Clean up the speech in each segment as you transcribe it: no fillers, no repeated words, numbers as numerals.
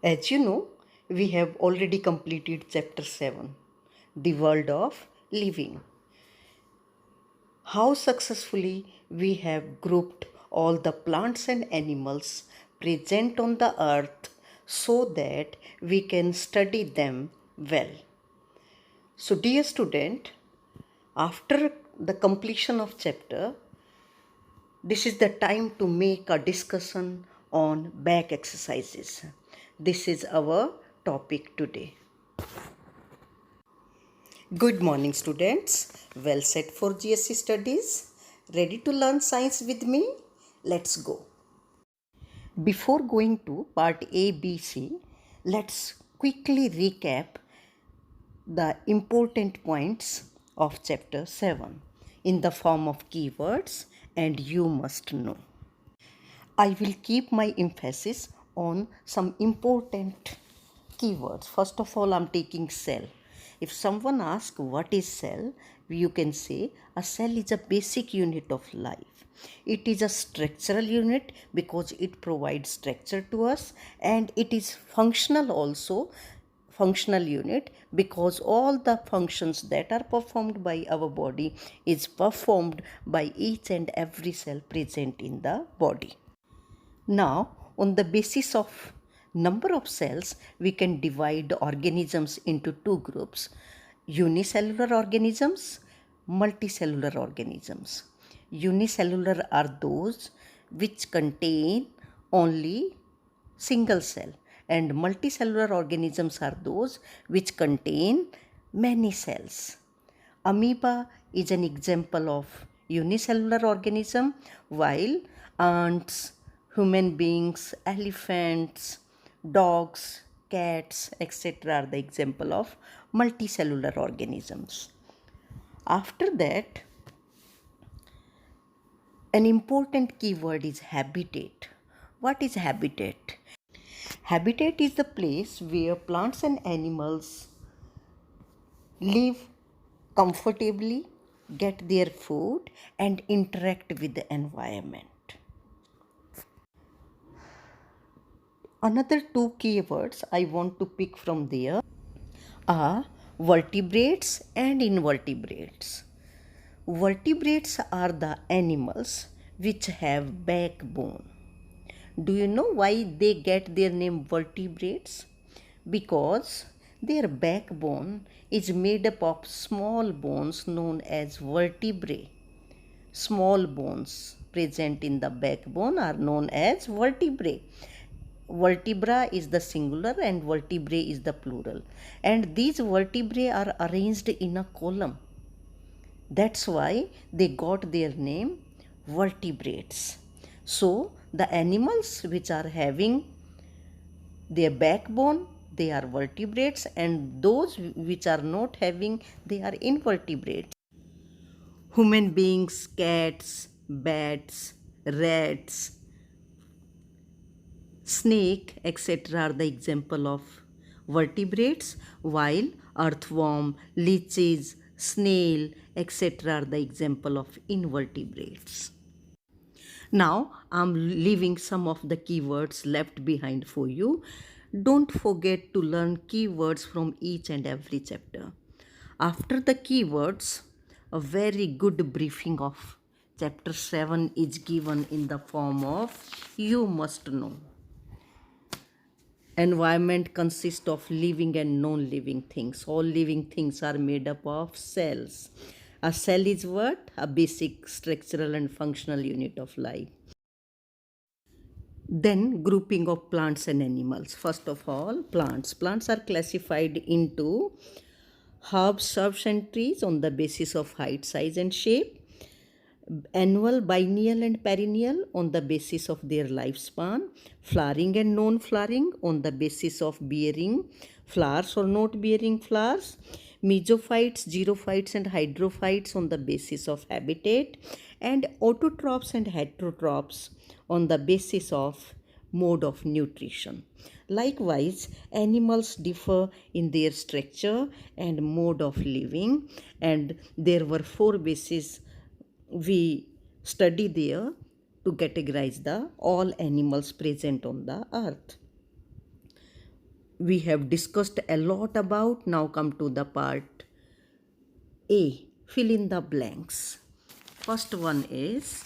As you know, we have already completed chapter 7, the world of living. How successfully we have grouped all the plants and animals present on the earth so that we can study them well. So, dear student, after the completion of chapter, this is the time to make a discussion on back exercises. This is our topic today. Good morning, students. Well set for GSC studies. Ready to learn science with me? Let's go. Before going to part A, B, C, let's quickly recap the important points of chapter 7 in the form of keywords and you must know. I will keep my emphasis on some important keywords. First of all, I'm taking cell. If someone asks what is cell, you can say a cell is a basic unit of life. It is a structural unit because it provides structure to us, and it is functional also, functional unit, because all the functions that are performed by our body is performed by each and every cell present in the body. Now, on the basis of number of cells, we can divide organisms into two groups: unicellular organisms, multicellular organisms. Unicellular are those which contain only single cell, and multicellular organisms are those which contain many cells. Amoeba is an example of unicellular organism, while ants, human beings, elephants, dogs, cats, etc. are the example of multicellular organisms. After that, an important keyword is habitat. What is habitat? Habitat is the place where plants and animals live comfortably, get their food, and interact with the environment. Another two keywords I want to pick from there are vertebrates and invertebrates. Vertebrates are the animals which have backbone. Do you know why they get their name vertebrates? Because their backbone is made up of small bones known as vertebrae. Small bones present in the backbone are known as vertebrae. Vertebra is the singular and vertebrae is the plural. And these vertebrae are arranged in a column. That's why they got their name vertebrates. So, the animals which are having their backbone, they are vertebrates, and those which are not having, they are invertebrates. Human beings, cats, bats, rats, snake, etc. are the example of vertebrates, while earthworm, leeches, snail, etc. are the example of invertebrates. Now, I'm leaving some of the keywords left behind for you. Don't forget to learn keywords from each and every chapter. After the keywords, a very good briefing of chapter 7 is given in the form of you must know. Environment consists of living and non-living things. All living things are made up of cells. A cell is what? A basic structural and functional unit of life. Then grouping of plants and animals. First of all, plants. Plants are classified into herbs, shrubs and trees on the basis of height, size and shape. Annual, biennial and perennial on the basis of their lifespan. Flowering and non-flowering on the basis of bearing flowers or not bearing flowers. Mesophytes, xerophytes and hydrophytes on the basis of habitat, and autotrophs and heterotrophs on the basis of mode of nutrition. Likewise, animals differ in their structure and mode of living, and there were four bases we study there to categorize the all animals present on the earth. we have discussed a lot about. Now come to the part A, fill in the blanks. First one is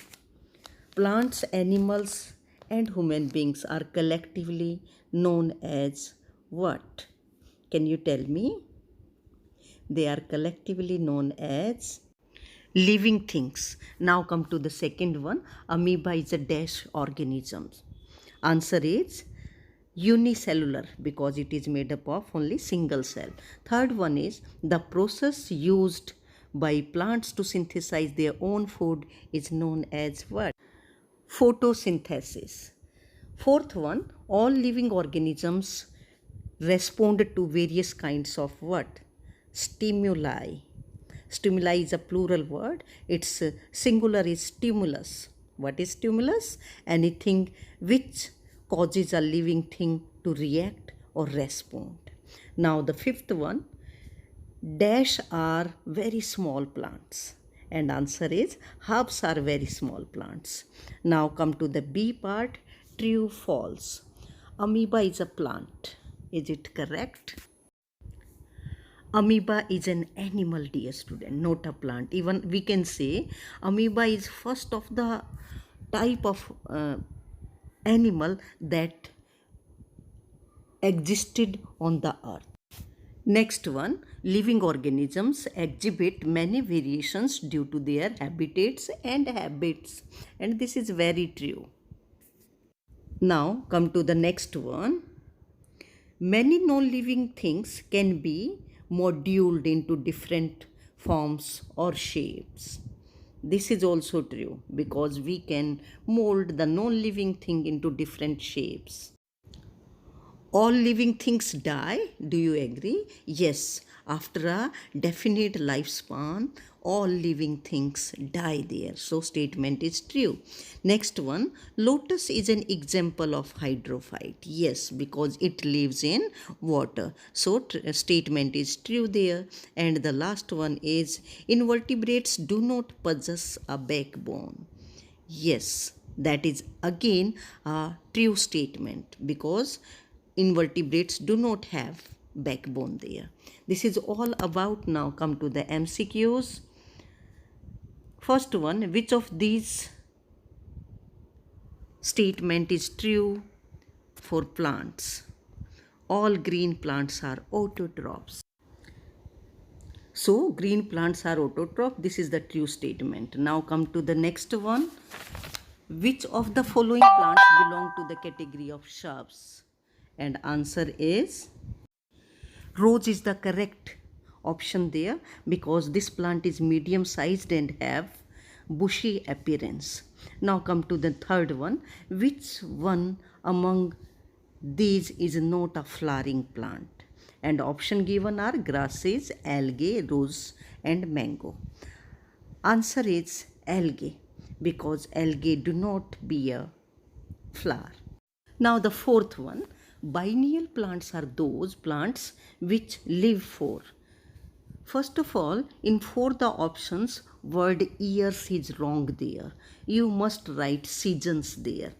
plants, animals, and human beings are collectively known as what? Can you tell me? They are collectively known as living things. Now come to the second one. Amoeba is a dash organism. Answer is unicellular because it is made up of only single cell. Third one is the process used by plants to synthesize their own food is known as what? Photosynthesis. Fourth one, all living organisms respond to various kinds of what? Stimuli. Stimuli is a plural word. Its singular is stimulus. What is stimulus? Anything which causes a living thing to react or respond. Now the fifth one, dash are very small plants. And answer is herbs are very small plants. Now come to the B part, true, false. Amoeba is a plant. Is it correct? Amoeba is an animal, dear student, not a plant. Even we can say amoeba is first of the type of animal that existed on the earth. Next one, living organisms exhibit many variations due to their habitats and habits. And this is very true. Now come to the next one. Many non-living things can be moduled into different forms or shapes. This is also true because we can mold the non-living thing into different shapes. All living things die. Do you agree? Yes. After a definite lifespan, all living things die there. So statement is true. Next one, lotus is an example of hydrophyte. Yes, because it lives in water. So statement is true there. And the last one is invertebrates do not possess a backbone. Yes, that is again a true statement because invertebrates do not have backbone there. This is all about. Now come to the MCQs. First one, which of these statement is true for plants? All green plants are autotrophs. So green plants are autotroph. This is the true statement. Now come to the next one. Which of the following plants belong to the category of shrubs? And answer is rose is the correct option there because this plant is medium sized and have bushy appearance. Now come to the third one. Which one among these is not a flowering plant? And option given are grasses, algae, rose and mango. Answer is algae because algae do not bear flower. Now the fourth one, biennial plants are those plants which live for. First of all, in for the options, word years is wrong there. You must write seasons there.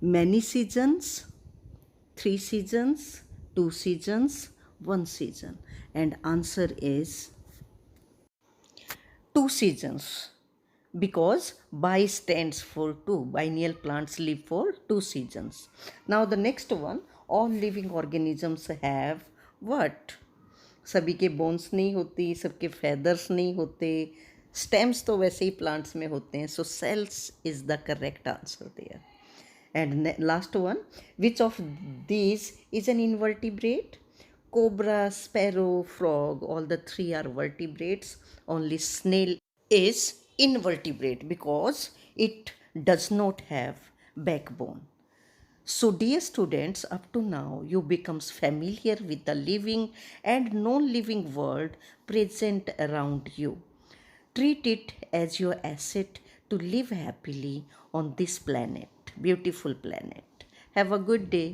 Many seasons, 3 seasons, 2 seasons, 1 season. And answer is 2 seasons because bi stands for 2. Biennial plants live for 2 seasons. Now the next one, all living organisms have what? सभी के bones नहीं होती, सबके feathers नहीं होते, stems तो वैसे ही plants में होते हैं. So cells is the correct answer there. And last one, which of these is an invertebrate? Cobra, sparrow, frog, all the three are vertebrates. Only snail is invertebrate because it does not have backbone. So dear students, up to now you becomes familiar with the living and non-living world present around you. Treat it as your asset to live happily on this planet, beautiful planet. Have a good day.